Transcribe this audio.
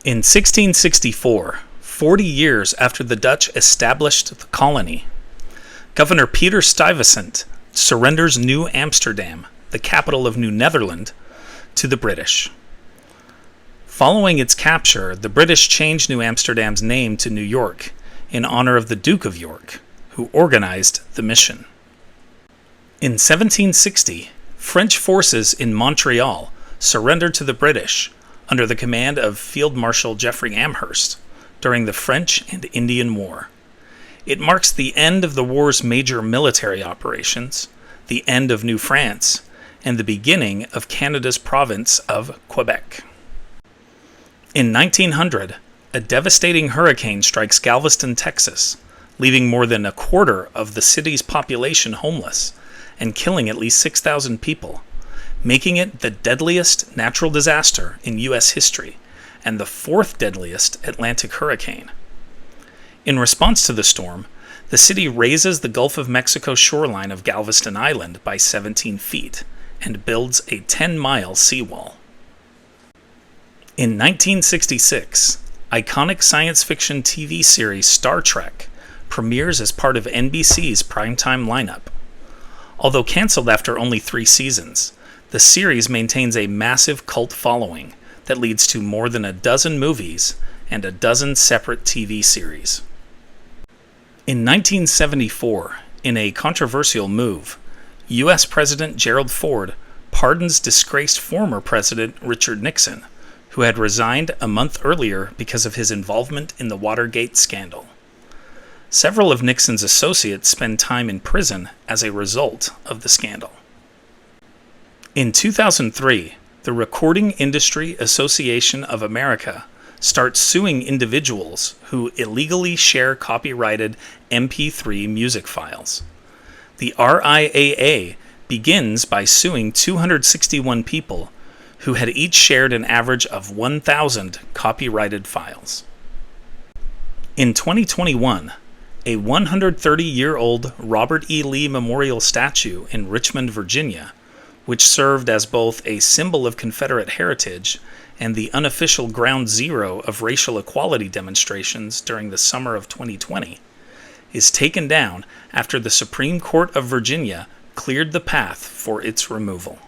In 1664, 40 years after the Dutch established the colony, Governor Peter Stuyvesant surrenders New Amsterdam, the capital of New Netherland, to the British. Following its capture, the British changed New Amsterdam's name to New York in honor of the Duke of York, who organized the mission. In 1760, French forces in Montreal surrendered to the British under the command of Field Marshal Jeffrey Amherst during the French and Indian War. It marks the end of the war's major military operations, the end of New France, and the beginning of Canada's province of Quebec. In 1900, a devastating hurricane strikes Galveston, Texas, leaving more than a quarter of the city's population homeless and killing at least 6,000 people, making it the deadliest natural disaster in U.S. history and the fourth deadliest Atlantic hurricane. In response to the storm, the city raises the Gulf of Mexico shoreline of Galveston Island by 17 feet and builds a 10-mile seawall. In 1966, iconic science fiction TV series Star Trek premieres as part of NBC's primetime lineup. Although canceled after only 3 seasons, the series maintains a massive cult following that leads to more than a dozen movies and a dozen separate TV series. In 1974, in a controversial move, U.S. President Gerald Ford pardons disgraced former President Richard Nixon, who had resigned a month earlier because of his involvement in the Watergate scandal. Several of Nixon's associates spend time in prison as a result of the scandal. In 2003, the Recording Industry Association of America starts suing individuals who illegally share copyrighted MP3 music files. The RIAA begins by suing 261 people who had each shared an average of 1,000 copyrighted files. In 2021, a 130-year-old Robert E. Lee Memorial statue in Richmond, Virginia, which served as both a symbol of Confederate heritage and the unofficial ground zero of racial equality demonstrations during the summer of 2020, is taken down after the Supreme Court of Virginia cleared the path for its removal.